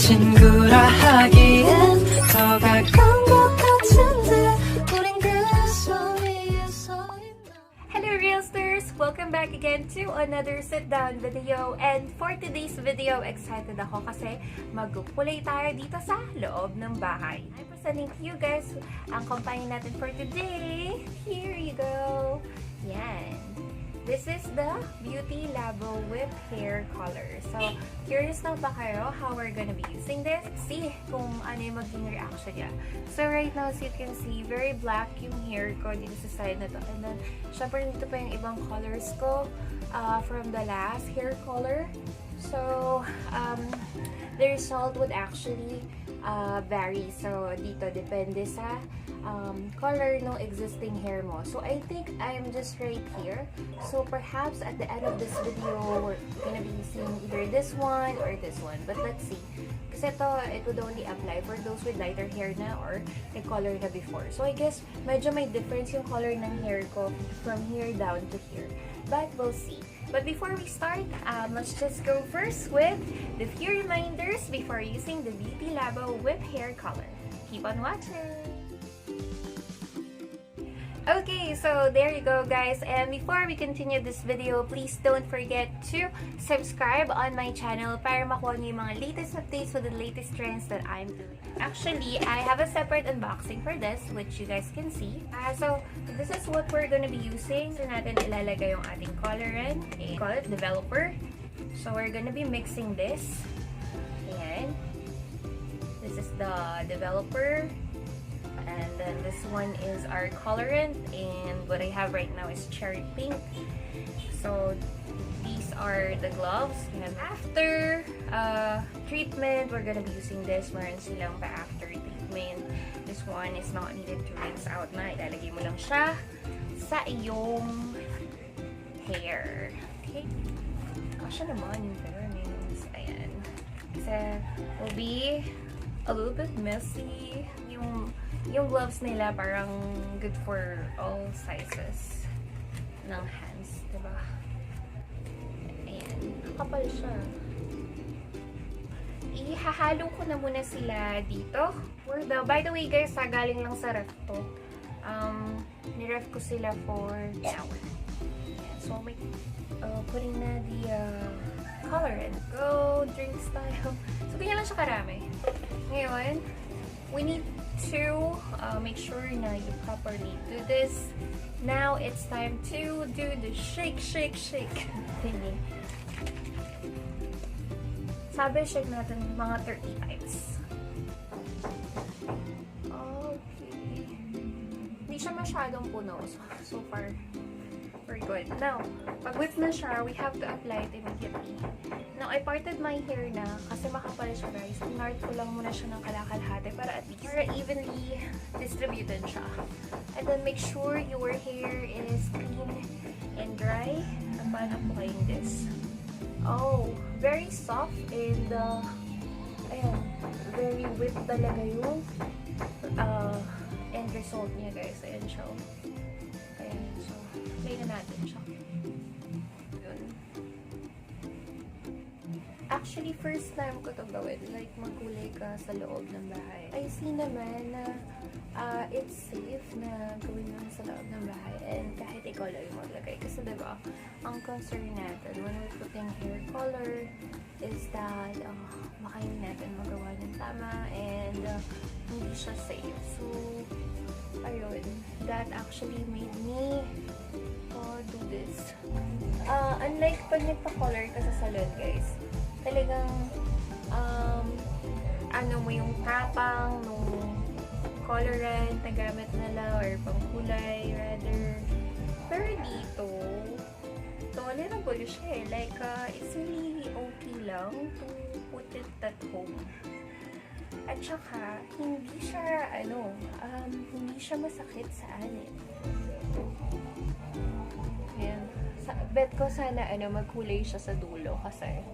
친구라 하기엔 더 가까운 것 같은데 우린 그래서 위에서 Hello Realsters! Welcome back again to another sit-down video. And for today's video, excited ako kasi magkukulay tayo dito sa loob ng bahay. I'm presenting to you guys ang company natin for today. Here you go! Yan. This is the Beautylabo Whip Hair Color. So, curious na ba kayo how we're gonna be using this? See kung ano yung maging reaction niya. So, right now, as you can see, very black yung hair ko dito sa side na to. And then, syempre dito pa yung ibang colors ko from the last hair color. So, the result would actually vary. So, dito, depende sa color ng existing hair mo. So, I think I'm just right here. So, perhaps at the end of this video, we're gonna be seeing either this one or this one. But let's see. Kasi ito, it would only apply for those with lighter hair na or may color na before. So, I guess, medyo may difference yung color ng hair ko from here down to here. But we'll see. But before we start, let's just go first with the few reminders before using the Beautylabo Whip Hair Color. Keep on watching! Okay, so there you go guys, and before we continue this video, please don't forget to subscribe on my channel para makuha niyo yung mga latest updates with the latest trends that I'm doing. Actually, I have a separate unboxing for this, which you guys can see. So, this is what we're gonna be using. So, natin ilalagay yung ating colorant, call it developer. So, we're gonna be mixing this. Ayan. This is the developer. And then this one is our colorant, and what I have right now is cherry pink. So these are the gloves. And after treatment, we're gonna be using this. Meron silang pa after treatment. This one is not needed to rinse out na. Ilalagay mo lang siya sa iyong hair. Okay? Kasya naman yung fairness. Ayan. Kasi will be a little bit messy. Yung gloves nila parang good for all sizes ng hands, diba? Ayan, kapal siya. Ihahalo ko na muna sila dito. By the way guys, galing lang sa ref to. Niref ko sila for an hour. Ayan, so may putting na the colorant. Go, drinks tayo. So ganyan lang siya karami. Ngayon, we need to make sure na you properly do this. Now it's time to do the shake thingy. Sabi, shake natin mga 30 times. Okay. Hindi siya masyadong puno. So far, we're good. Now, pag whip na siya, we have to apply it immediately. Now, I parted my hair na kasi makapal siya guys. Inart ko lang muna siya ng kalakalhati para at least evenly distributed siya. And then make sure your hair is clean and dry. And paano applying this? Oh, very soft and ayan, very whip talaga yung end result niya guys. Ayan siya. Ayan, so play na natin siya. Actually, first time ko to gawin, like magkulay ka sa loob ng bahay. I see naman na it's safe na gawin lang sa loob ng bahay and kahit ikaw lang yung maglagay. Kasi diba, ang concern natin when we're putting hair color is that baka hindi natin magawa ng tama and hindi siya safe. So, ayun, that actually made me do this. Unlike pag nagpa-color ka sa salon guys, talagang ano mo yung tapang nung colorant na gamit nila or pangkulay rather. Pero dito, tolerable siya eh. Like, it's really okay lang to put it at home. At saka, hindi siya, hindi siya masakit sa anin. Ayan. Bet ko sana, magkulay siya sa dulo kasi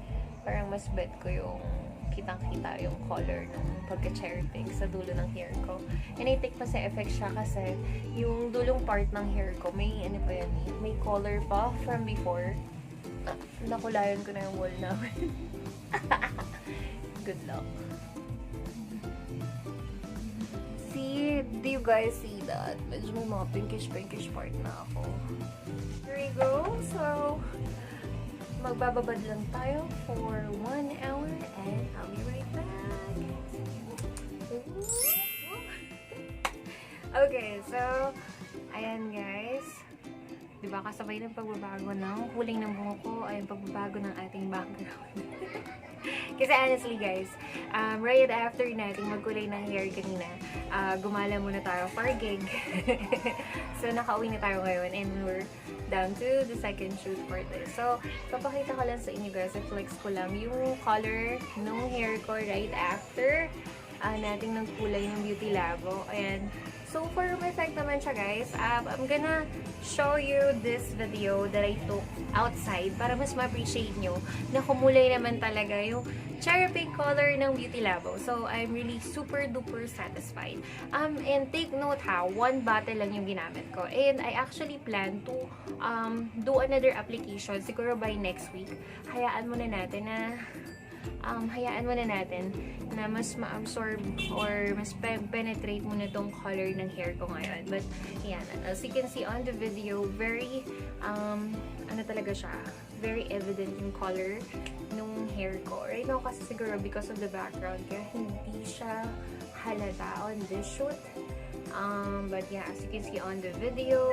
parang mas bet ko yung kitang-kita yung color ng pagka-cherry pink sa dulo ng hair ko. And I think pa sa effect siya kasi yung dulong part ng hair ko, may may color pa from before. Nakulayan ko na yung wall namin. Good luck. See, do you guys see that? Medyo may mga pinkish part na ako. Here we go. So, magbababad lang tayo for 1 hour and I'll be right back. Okay, so, ayan guys. Diba kasabay ng pagbabago ng kulay ng buhok ko ay pagbabago ng ating background. Kasi honestly guys, right after natin magkulay ng hair kanina, gumala muna tayo for gig. So nakauwi na tayo ngayon and we're down to the second shoot for this. So papakita ko lang sa inyo guys, i-flex ko lang yung color ng hair ko right after nating nagkulay ng Beautylabo. And so for effect naman siya guys, I'm gonna show you this video that I took outside para mas ma-appreciate nyo na kumulay naman talaga yung cherry pink color ng Beautylabo. So I'm really super duper satisfied. And take note ha, 1 bottle lang yung ginamit ko. And I actually plan to do another application siguro by next week. Hayaan muna natin na mas ma-absorb or mas penetrate muna tong color ng hair ko ngayon. But, yan. As you can see on the video, very, ano talaga siya, very evident yung color nung hair ko. Right now, kasi siguro because of the background, kaya hindi siya halata on this shoot. But yeah, as you can see on the video,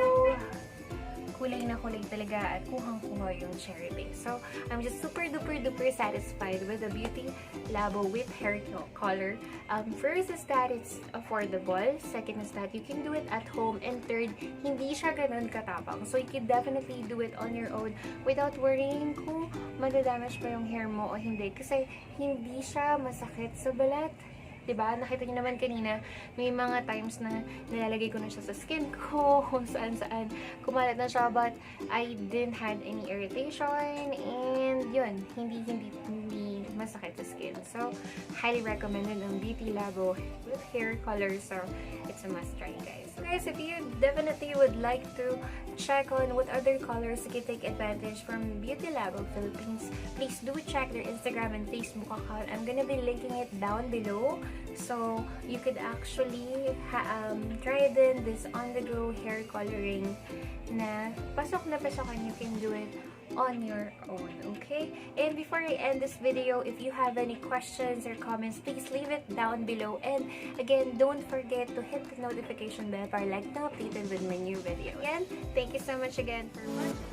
kulay na kulay talaga at kuhang-kuha yung cherry pink. So, I'm just super duper duper satisfied with the Beautylabo whip hair color. First is that it's affordable. Second is that you can do it at home. And third, hindi siya ganun katapang. So, you can definitely do it on your own without worrying kung madadamage pa yung hair mo o hindi. Kasi hindi siya masakit sa balat. Diba? Nakita niyo naman kanina, may mga times na nilalagay ko na siya sa skin ko, kung saan-saan kumalat na siya, but I didn't had any irritation, and yun, hindi masakit sa skin. So, highly recommended ang Beautylabo with hair color, so it's a must try, guys. So guys, if you definitely would like to check on what other colors you can take advantage from Beautylabo Philippines, please do check their Instagram and Facebook account. I'm gonna be linking it down below. So, you could actually try din this on-the-go hair coloring na pasok na pasokan. You can do it on your own, okay? And before I end this video, if you have any questions or comments, please leave it down below. And again, don't forget to hit the notification bell para like to updated with my new video. Again, thank you so much again for watching.